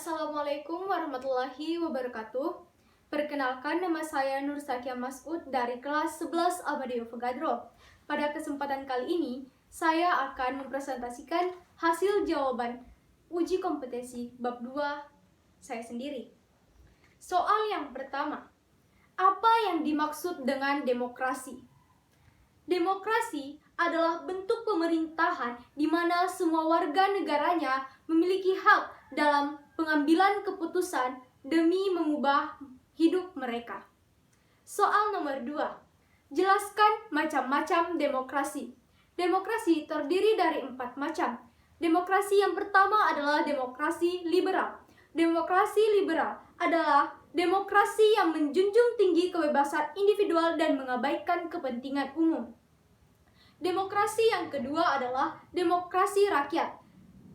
Assalamualaikum warahmatullahi wabarakatuh. Perkenalkan, nama saya Nur Sakia Masud dari kelas 11 Amadeo Avogadro. Pada kesempatan kali ini, saya akan mempresentasikan hasil jawaban uji kompetensi bab 2 saya sendiri. Soal yang pertama, apa yang dimaksud dengan demokrasi? Demokrasi adalah bentuk pemerintahan di mana semua warga negaranya memiliki hak dalam pengambilan keputusan demi mengubah hidup mereka. Soal nomor 2. Jelaskan macam-macam demokrasi. Demokrasi terdiri dari 4 macam. Demokrasi yang pertama adalah demokrasi liberal. Demokrasi liberal adalah demokrasi yang menjunjung tinggi kebebasan individual dan mengabaikan kepentingan umum. Demokrasi yang kedua adalah demokrasi rakyat,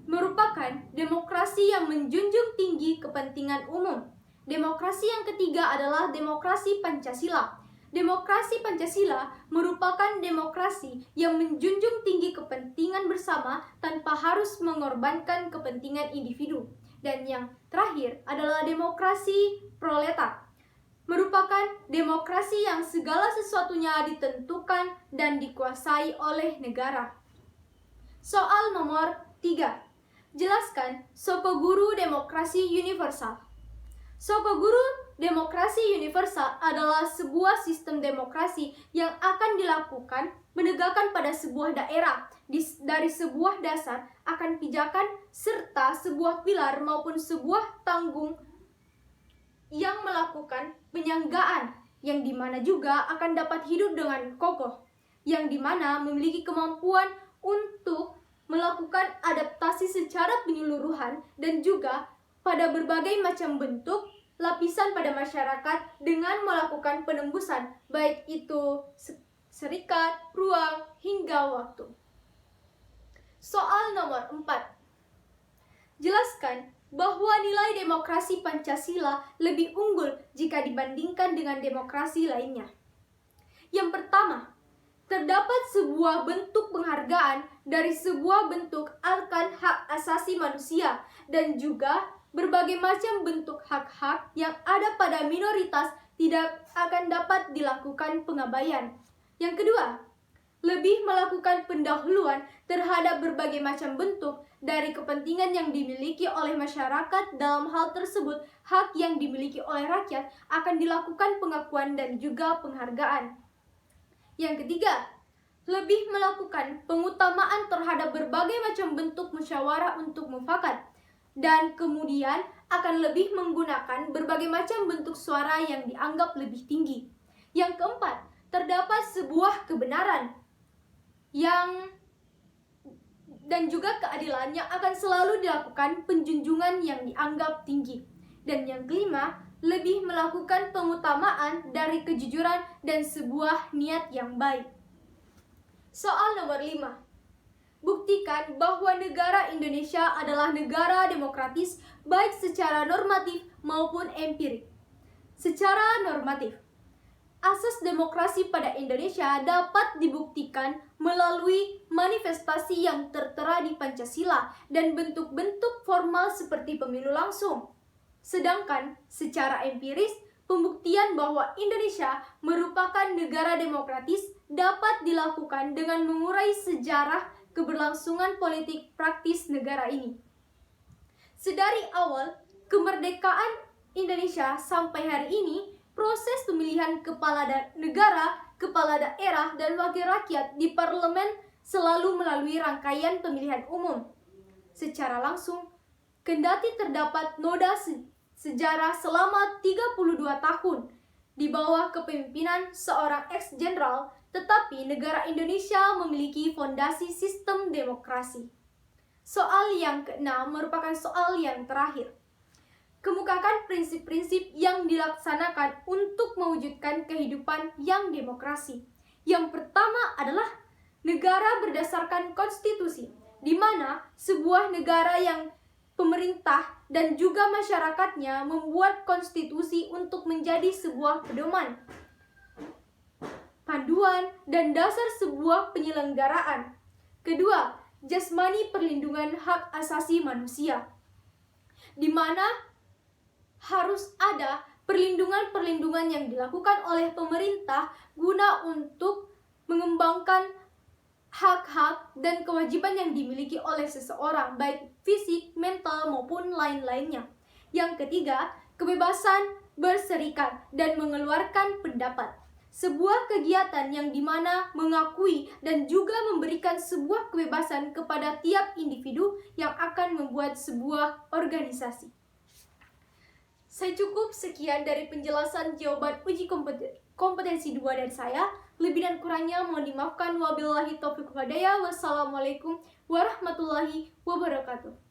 merupakan demokrasi yang menjunjung tinggi kepentingan umum. Demokrasi yang ketiga adalah demokrasi Pancasila. Demokrasi Pancasila merupakan demokrasi yang menjunjung tinggi kepentingan bersama tanpa harus mengorbankan kepentingan individu. Dan yang terakhir adalah demokrasi proletar, merupakan demokrasi yang segala sesuatunya ditentukan dan dikuasai oleh negara. Soal nomor 3. Jelaskan Sokoguru Demokrasi Universal. Sokoguru Demokrasi Universal adalah sebuah sistem demokrasi yang akan dilakukan menegakkan pada sebuah daerah dari sebuah dasar akan pijakan serta sebuah pilar maupun sebuah tanggung yang melakukan penyanggaan, yang dimana juga akan dapat hidup dengan kokoh, yang dimana memiliki kemampuan untuk melakukan adaptasi secara penyeluruhan dan juga pada berbagai macam bentuk lapisan pada masyarakat dengan melakukan penembusan, baik itu serikat, ruang, hingga waktu. Soal nomor 4. Jelaskan bahwa nilai demokrasi Pancasila lebih unggul jika dibandingkan dengan demokrasi lainnya. Yang pertama, terdapat sebuah bentuk penghargaan dari sebuah bentuk akan hak asasi manusia dan juga berbagai macam bentuk hak-hak yang ada pada minoritas tidak akan dapat dilakukan pengabaian. Yang kedua, lebih melakukan pendahuluan terhadap berbagai macam bentuk dari kepentingan yang dimiliki oleh masyarakat. Dalam hal tersebut, hak yang dimiliki oleh rakyat akan dilakukan pengakuan dan juga penghargaan. Yang ketiga, lebih melakukan pengutamaan terhadap berbagai macam bentuk musyawarah untuk mufakat, dan kemudian akan lebih menggunakan berbagai macam bentuk suara yang dianggap lebih tinggi. Yang keempat, terdapat sebuah kebenaran dan juga keadilan yang akan selalu dilakukan penjunjungan yang dianggap tinggi. Dan yang kelima, lebih melakukan pengutamaan dari kejujuran dan sebuah niat yang baik. Soal nomor 5. Buktikan bahwa negara Indonesia adalah negara demokratis baik secara normatif maupun empirik. Secara normatif, asas demokrasi pada Indonesia dapat dibuktikan melalui manifestasi yang tertera di Pancasila dan bentuk-bentuk formal seperti pemilu langsung. Sedangkan secara empiris, pembuktian bahwa Indonesia merupakan negara demokratis dapat dilakukan dengan mengurai sejarah keberlangsungan politik praktis negara ini. Sedari awal kemerdekaan Indonesia sampai hari ini, proses pemilihan kepala negara, kepala daerah, dan wakil rakyat di parlemen selalu melalui rangkaian pemilihan umum. Secara langsung, kendati terdapat noda sejarah selama 32 tahun di bawah kepemimpinan seorang ex-jenderal, tetapi negara Indonesia memiliki fondasi sistem demokrasi. Soal yang keenam merupakan soal yang terakhir. Kemukakan prinsip-prinsip yang dilaksanakan untuk mewujudkan kehidupan yang demokrasi. Yang pertama adalah negara berdasarkan konstitusi, di mana sebuah negara yang pemerintah dan juga masyarakatnya membuat konstitusi untuk menjadi sebuah pedoman, panduan, dan dasar sebuah penyelenggaraan. Kedua, jasmani perlindungan hak asasi manusia. di mana harus ada perlindungan-perlindungan yang dilakukan oleh pemerintah guna untuk mengembangkan hak-hak dan kewajiban yang dimiliki oleh seseorang, baik fisik, mental, maupun lain-lainnya. Yang ketiga, kebebasan berserikat dan mengeluarkan pendapat. Sebuah kegiatan yang dimana mengakui dan juga memberikan sebuah kebebasan kepada tiap individu yang akan membuat sebuah organisasi. Saya cukup sekian dari penjelasan jawaban uji kompetensi 2 dari saya. Lebih dan kurangnya mohon dimaafkan. Wabillahi taufiq wal hidayah. Wassalamualaikum warahmatullahi wabarakatuh.